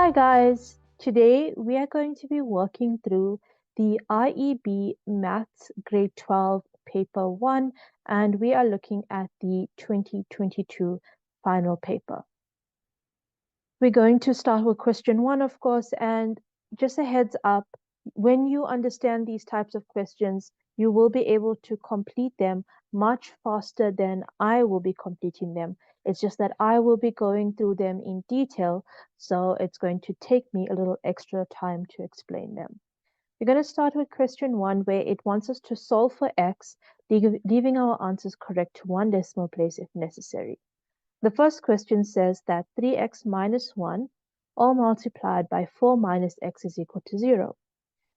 Hi guys, today we are going to be working through the IEB Maths Grade 12 Paper 1 and we are looking at the 2022 final paper. We're going to start with question 1 of course, and just a heads up, when you understand these types of questions, you will be able to complete them much faster than I will be completing them. It's just that I will be going through them in detail, so it's going to take me a little extra time to explain them. We're going to start with question 1, where it wants us to solve for x, leaving our answers correct to one decimal place if necessary. The first question says that 3x minus 1 all multiplied by 4 minus x is equal to 0.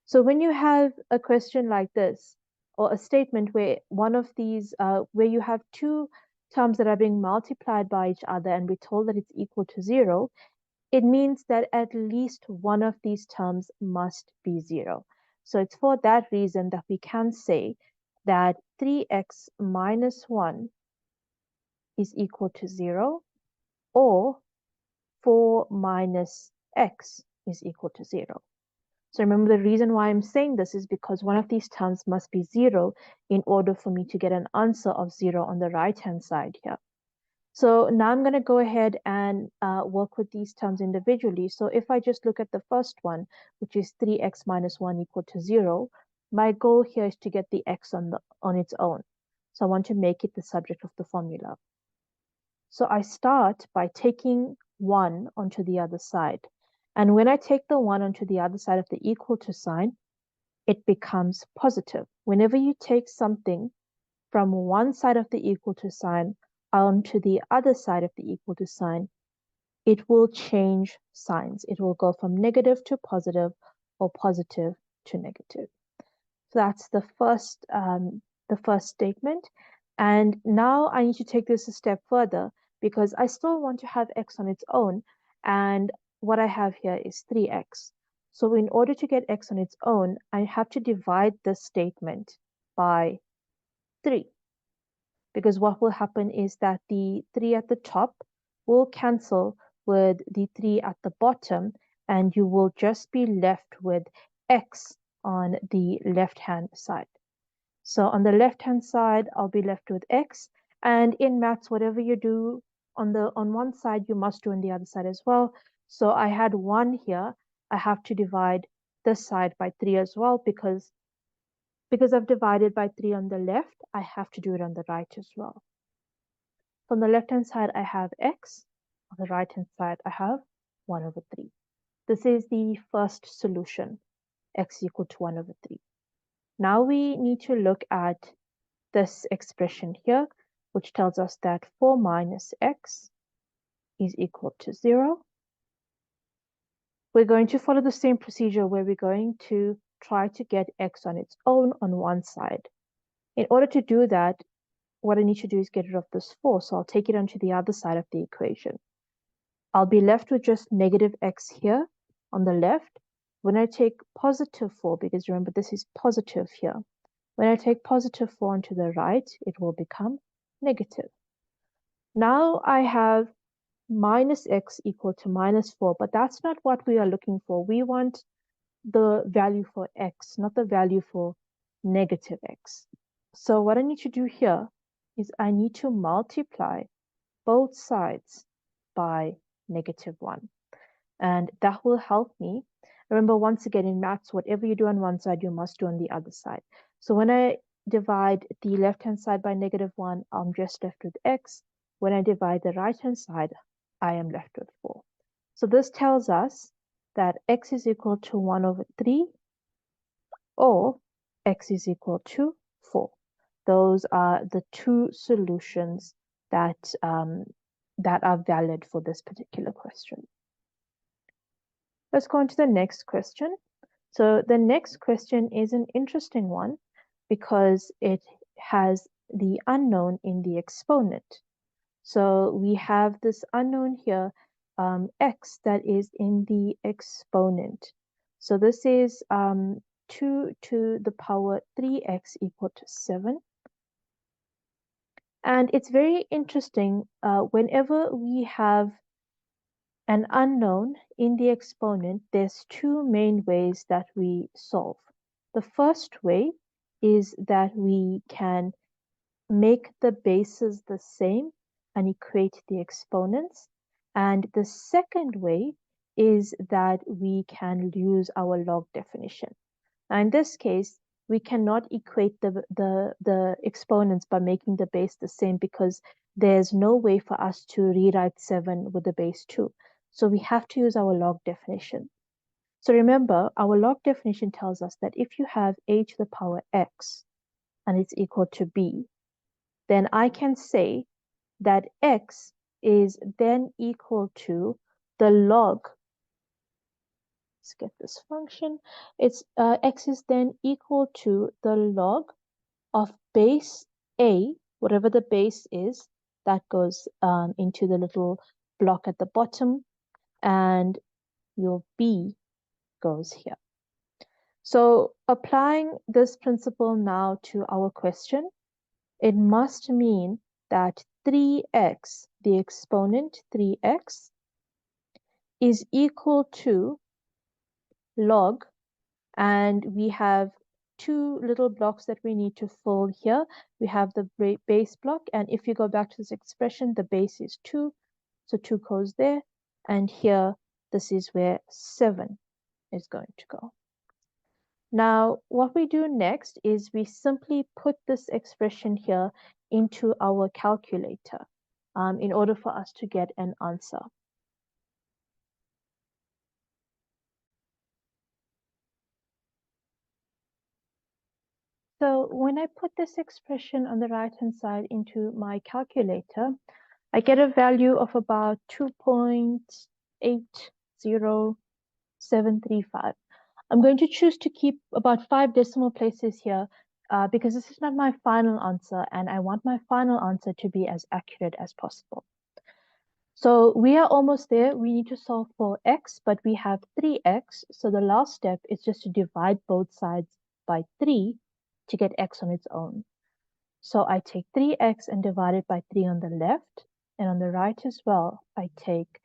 So when you have a question like this, or a statement where one of these, where you have two terms that are being multiplied by each other and we're told that it's equal to 0, it means that at least one of these terms must be 0. So it's for that reason that we can say that 3x minus 1 is equal to 0, or 4 minus x is equal to 0. So remember, the reason why I'm saying this is because one of these terms must be 0 in order for me to get an answer of 0 on the right-hand side here. So now I'm going to go ahead and work with these terms individually. So if I just look at the first one, which is 3x minus 1 equal to 0, my goal here is to get the x on its own. So I want to make it the subject of the formula. So I start by taking 1 onto the other side. And when I take the 1 onto the other side of the equal to sign, it becomes positive. Whenever you take something from one side of the equal to sign onto the other side of the equal to sign, it will change signs. It will go from negative to positive or positive to negative. So that's the first statement. And now I need to take this a step further because I still want to have x on its own. And what I have here is 3x. So in order to get x on its own, I have to divide this statement by 3. Because what will happen is that the 3 at the top will cancel with the 3 at the bottom, and you will just be left with x on the left-hand side. So on the left-hand side, I'll be left with x. And in maths, whatever you do on one side, you must do on the other side as well. So I had 1 here. I have to divide this side by 3 as well because I've divided by 3 on the left, I have to do it on the right as well. On the left-hand side, I have x. On the right-hand side, I have 1 over 3. This is the first solution, x equal to 1 over 3. Now we need to look at this expression here, which tells us that 4 minus x is equal to 0. We're going to follow the same procedure where we're going to try to get x on its own on one side. In order to do that, what I need to do is get rid of this 4, so I'll take it onto the other side of the equation. I'll be left with just negative x here on the left. When I take positive 4, because remember this is positive here, when I take positive 4 onto the right, it will become negative. Now I have minus x equal to minus 4, but that's not what we are looking for. We want the value for x, not the value for negative x. So what I need to do here is I need to multiply both sides by negative 1. And that will help me. Remember, once again, in maths, whatever you do on one side, you must do on the other side. So when I divide the left-hand side by negative 1, I'm just left with x. When I divide the right-hand side, I am left with 4. So this tells us that x is equal to 1 over 3, or x is equal to 4. Those are the two solutions that are valid for this particular question. Let's go on to the next question. So the next question is an interesting one because it has the unknown in the exponent. So we have this unknown here, x, that is in the exponent. So this is 2 to the power 3x equal to 7. And it's very interesting whenever we have an unknown in the exponent, there's two main ways that we solve. The first way is that we can make the bases the same and equate the exponents. And the second way is that we can use our log definition. Now in this case, we cannot equate the exponents by making the base the same because there's no way for us to rewrite 7 with the base 2. So we have to use our log definition. So remember, our log definition tells us that if you have a to the power x and it's equal to b, then I can say that x is then equal to the log. Let's get this function. It's x is then equal to the log of base a, whatever the base is, that goes into the little block at the bottom, and your b goes here. So applying this principle now to our question, it must mean that 3x, the exponent 3x, is equal to log, and we have two little blocks that we need to fill here. We have the base block, and if you go back to this expression, the base is 2, so 2 goes there, and here, this is where 7 is going to go. Now, what we do next is we simply put this expression here into our calculator in order for us to get an answer. So when I put this expression on the right-hand side into my calculator, I get a value of about 2.80735. I'm going to choose to keep about 5 decimal places here because this is not my final answer, and I want my final answer to be as accurate as possible. So we are almost there. We need to solve for x, but we have 3x. So the last step is just to divide both sides by 3 to get x on its own. So I take 3x and divide it by 3 on the left, and on the right as well, I take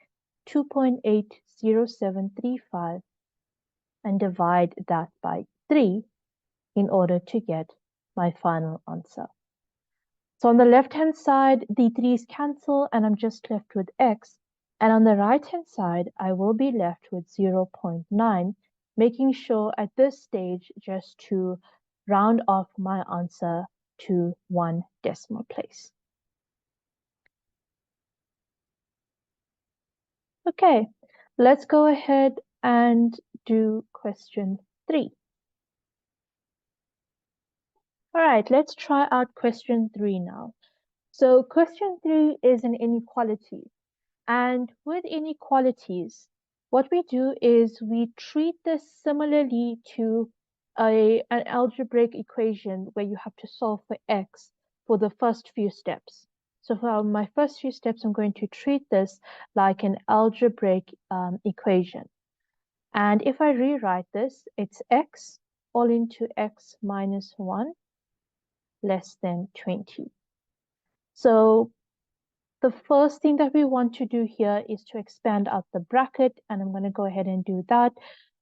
2.80735 and divide that by 3 in order to get my final answer. So on the left-hand side, the 3's cancel, and I'm just left with x. And on the right-hand side, I will be left with 0.9, making sure at this stage just to round off my answer to 1 decimal place. Okay, let's go ahead and do question 3. All right, let's try out question 3 now. So question 3 is an inequality. And with inequalities, what we do is we treat this similarly to an algebraic equation where you have to solve for x for the first few steps. So for my first few steps, I'm going to treat this like an algebraic equation. And if I rewrite this, it's x all into x minus 1 less than 20. So the first thing that we want to do here is to expand out the bracket, and I'm going to go ahead and do that.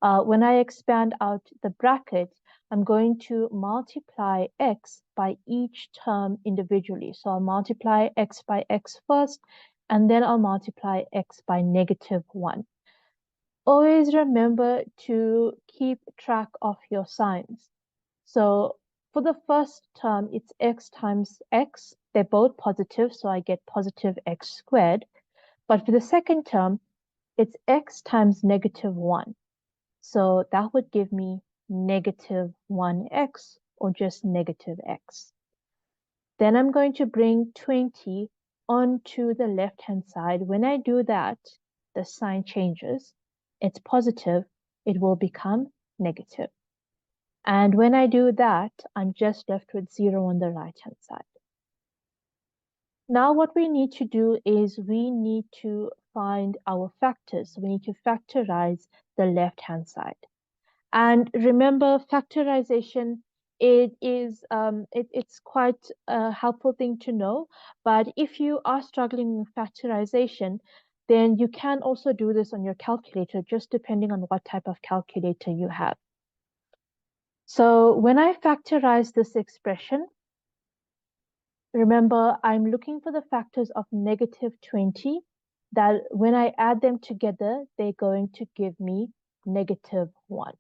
When I expand out the bracket, I'm going to multiply x by each term individually. So I'll multiply x by x first, and then I'll multiply x by -1. Always remember to keep track of your signs. So for the first term, it's x times x. They're both positive, so I get positive x squared. But for the second term, it's x times -1. So that would give me -1x, or just -x. Then I'm going to bring 20 onto the left-hand side. When I do that, the sign changes. It's positive. It will become negative. And when I do that, I'm just left with 0 on the right-hand side. Now what we need to do is we need to find our factors. We need to factorize the left-hand side. And remember, factorization, it's quite a helpful thing to know. But if you are struggling with factorization, then you can also do this on your calculator, just depending on what type of calculator you have. So when I factorize this expression, remember, I'm looking for the factors of -20 that when I add them together, they're going to give me -1.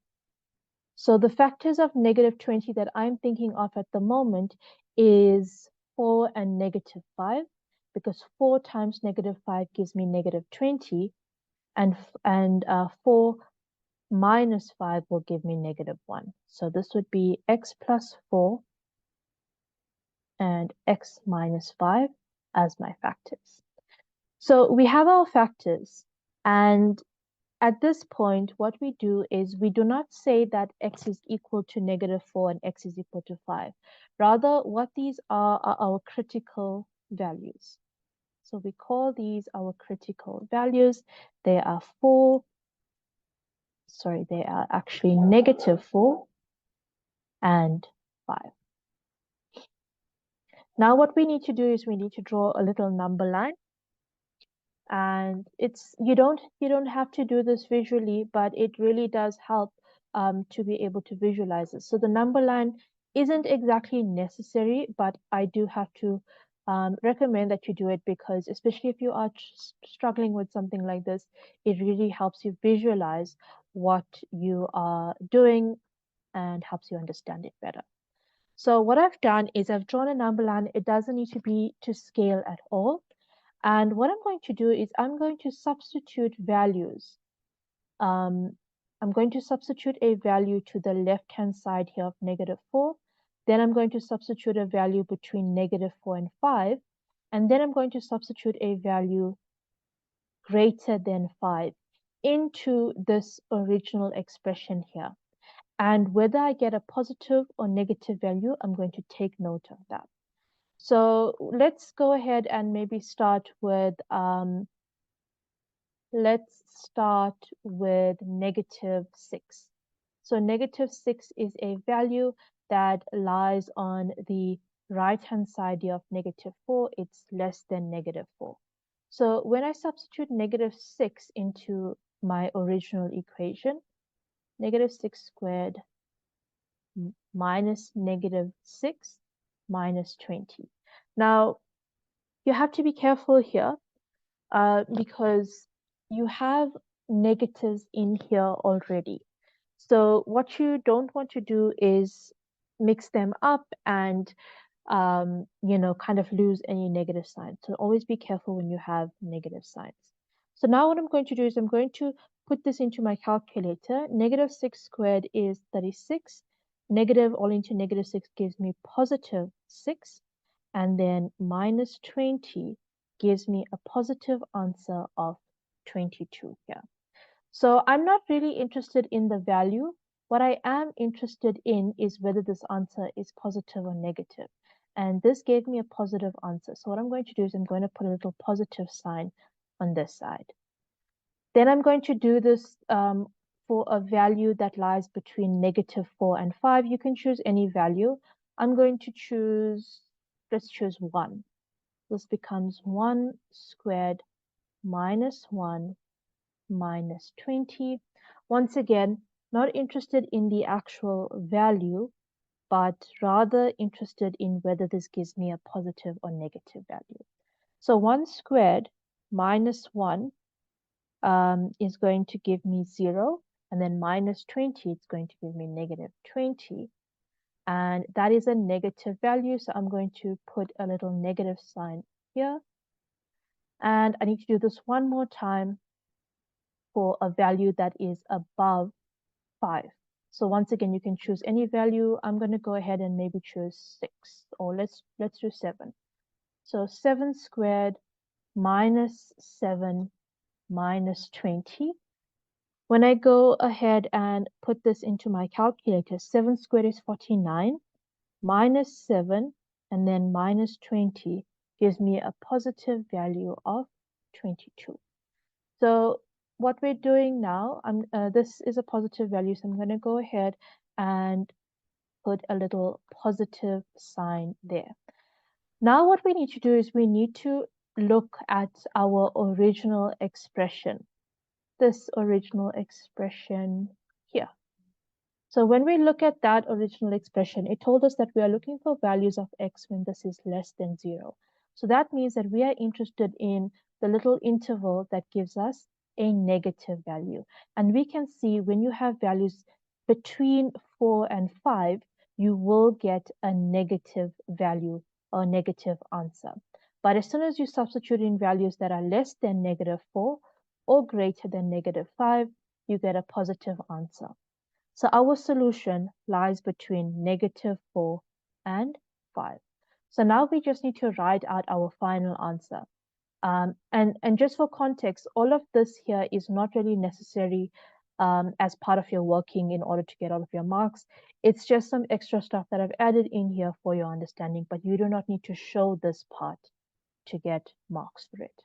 So the factors of -20 that I'm thinking of at the moment is 4 and -5, because 4 times -5 gives me -20, and 4 minus 5 will give me -1. So this would be x plus 4 and x minus 5 as my factors. So we have our factors, and at this point, what we do is we do not say that x is equal to -4 and x is equal to 5. Rather, what these are our critical values. So we call these our critical values. They are they are actually -4 and 5. Now what we need to do is we need to draw a little number line. And you don't have to do this visually, but it really does help to be able to visualize it. So the number line isn't exactly necessary, but I do have to recommend that you do it, because especially if you are struggling with something like this, it really helps you visualize what you are doing and helps you understand it better. So what I've done is I've drawn a number line. It doesn't need to be to scale at all. And what I'm going to do is I'm going to substitute values. I'm going to substitute a value to the left-hand side here of -4. Then I'm going to substitute a value between -4 and 5. And then I'm going to substitute a value greater than 5 into this original expression here. And whether I get a positive or negative value, I'm going to take note of that. So let's go ahead and maybe start with -6. So -6 is a value that lies on the right-hand side of -4. It's less than -4. So when I substitute -6 into my original equation, -6 squared minus -6 minus 20. Now, you have to be careful here because you have negatives in here already. So what you don't want to do is mix them up and kind of lose any negative signs. So always be careful when you have negative signs. So now what I'm going to do is I'm going to put this into my calculator. -6 squared is 36. Negative all into -6 gives me +6. And then -20 gives me a positive answer of 22 here. So I'm not really interested in the value. What I am interested in is whether this answer is positive or negative. And this gave me a positive answer. So what I'm going to do is I'm going to put a little positive sign on this side. Then I'm going to do this for a value that lies between -4 and 5. You can choose any value. I'm going to choose, let's choose 1. This becomes 1 squared minus 1 minus 20. Once again, not interested in the actual value, but rather interested in whether this gives me a positive or negative value. So 1 squared minus 1 is going to give me 0, and then minus 20 is going to give me -20. And that is a negative value, so I'm going to put a little negative sign here. And I need to do this one more time for a value that is above 5. So once again, you can choose any value. I'm going to go ahead and maybe choose 6, or let's do 7. So 7 squared minus 7 minus 20. When I go ahead and put this into my calculator, 7 squared is 49, minus 7, and then minus 20 gives me a positive value of 22. So what we're doing now, this is a positive value, so I'm going to go ahead and put a little positive sign there. Now what we need to do is we need to look at our original expression, this original expression here. So when we look at that original expression, it told us that we are looking for values of x when this is less than 0. So that means that we are interested in the little interval that gives us a negative value. And we can see when you have values between 4 and 5, you will get a negative value or negative answer. But as soon as you substitute in values that are less than -4 or greater than -5, you get a positive answer. So our solution lies between -4 and 5. So now we just need to write out our final answer. And just for context, all of this here is not really necessary as part of your working in order to get all of your marks. It's just some extra stuff that I've added in here for your understanding, but you do not need to show this part to get marks for it.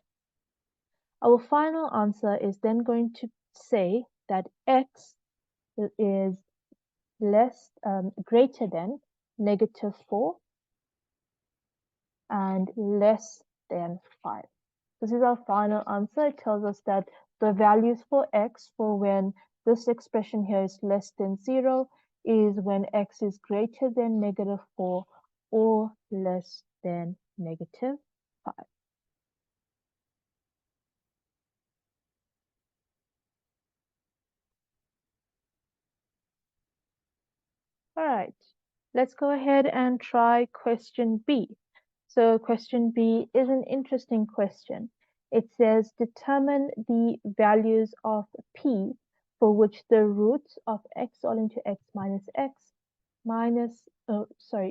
Our final answer is then going to say that x is greater than -4 and less than 5. This is our final answer. It tells us that the values for x for when this expression here is less than 0 is when x is greater than -4 or less than -5. All right, let's go ahead and try question B. So question B is an interesting question. It says determine the values of P for which the roots of x all into x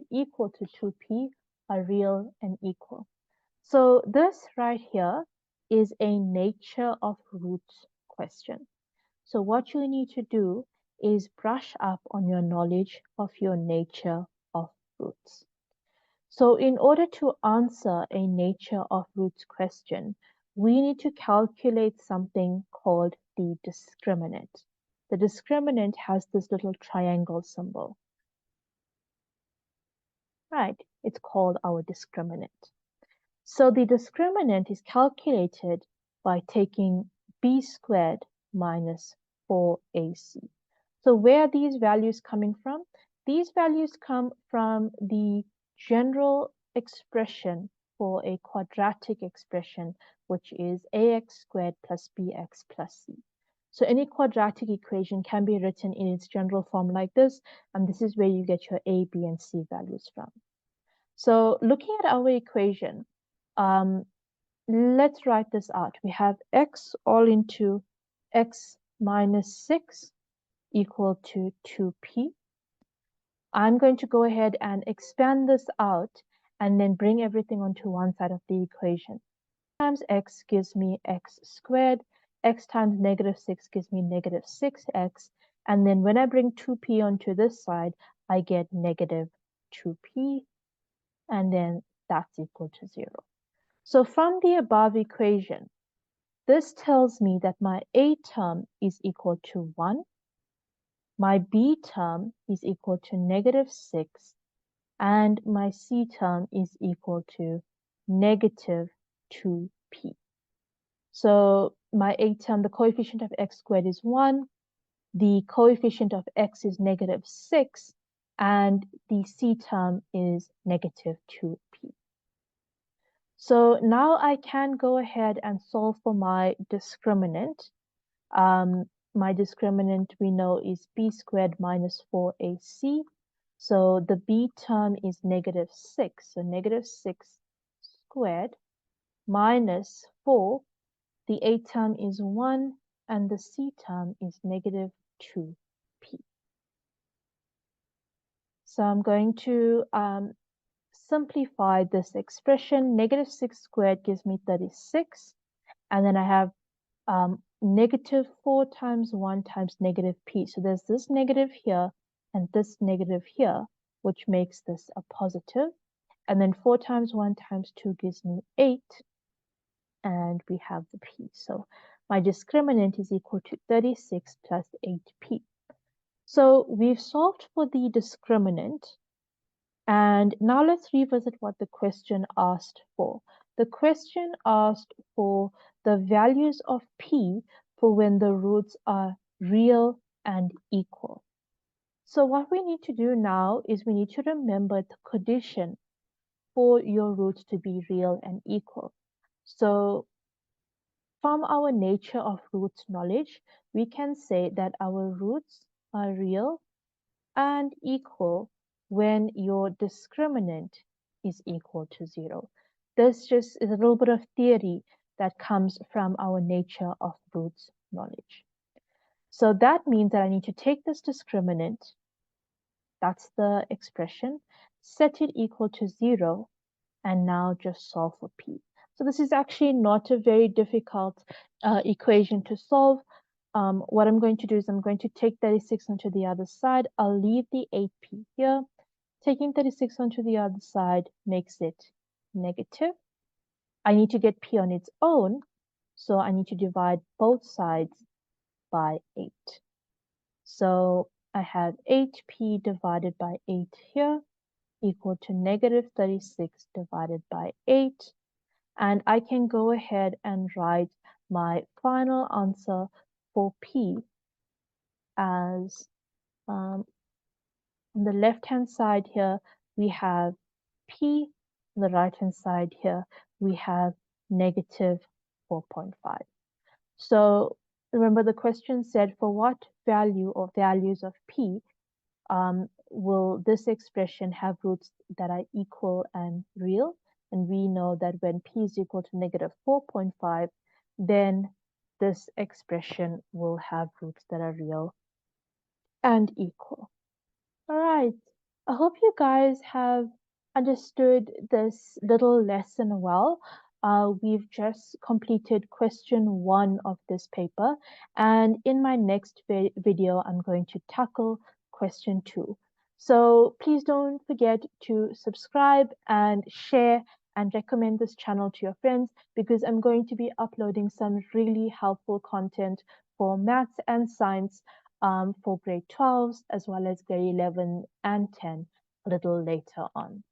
equal to 2P are real and equal. So this right here is a nature of roots question. So what you need to do is brush up on your knowledge of your nature of roots. So in order to answer a nature of roots question, we need to calculate something called the discriminant. The discriminant has this little triangle symbol. Right, it's called our discriminant. So the discriminant is calculated by taking b squared minus 4ac. So where are these values coming from? These values come from the general expression for a quadratic expression, which is ax squared plus bx plus c. So any quadratic equation can be written in its general form like this, and this is where you get your a, b, and c values from. So looking at our equation, let's write this out. We have x all into x minus 6 equal to 2p. I'm going to go ahead and expand this out and then bring everything onto one side of the equation. Times x gives me x squared. X times -6 gives me -6x. And then when I bring 2p onto this side, I get -2p. And then that's equal to 0. So from the above equation, this tells me that my a term is equal to 1. My b term is equal to -6, and my c term is equal to -2p. So my a term, the coefficient of x squared is 1, the coefficient of x is -6, and the c term is -2p. So now I can go ahead and solve for my discriminant. My discriminant we know is b squared minus 4ac. So the b term is -6. So -6 squared minus 4. The a term is 1 and the c term is -2p. So I'm going to simplify this expression. -6 squared gives me 36. And then I have -4 times 1 times -p. So there's this negative here and this negative here, which makes this a positive. And then 4 times 1 times 2 gives me 8. And we have the p. So my discriminant is equal to 36 plus 8p. So we've solved for the discriminant. And now let's revisit what the question asked for. The question asked for the values of p for when the roots are real and equal. So what we need to do now is we need to remember the condition for your roots to be real and equal. So from our nature of roots knowledge, we can say that our roots are real and equal when your discriminant is equal to 0. This just is a little bit of theory that comes from our nature of roots knowledge. So that means that I need to take this discriminant, that's the expression, set it equal to 0, and now just solve for p. So this is actually not a very difficult equation to solve. What I'm going to do is I'm going to take 36 onto the other side. I'll leave the 8p here. Taking 36 onto the other side makes it negative. I need to get p on its own, so I need to divide both sides by 8. So I have 8p divided by 8 here equal to negative 36 divided by 8. And I can go ahead and write my final answer for p as on the left-hand side here, we have p. On the right-hand side here, we have negative 4.5. So remember the question said for what value or values of p will this expression have roots that are equal and real? And we know that when p is equal to negative 4.5, then this expression will have roots that are real and equal. All right. I hope you guys have understood this little lesson well. We've just completed question 1 of this paper, and in my next video, I'm going to tackle question 2. So please don't forget to subscribe and share and recommend this channel to your friends, because I'm going to be uploading some really helpful content for maths and science for grade 12s as well as grade 11 and 10 a little later on.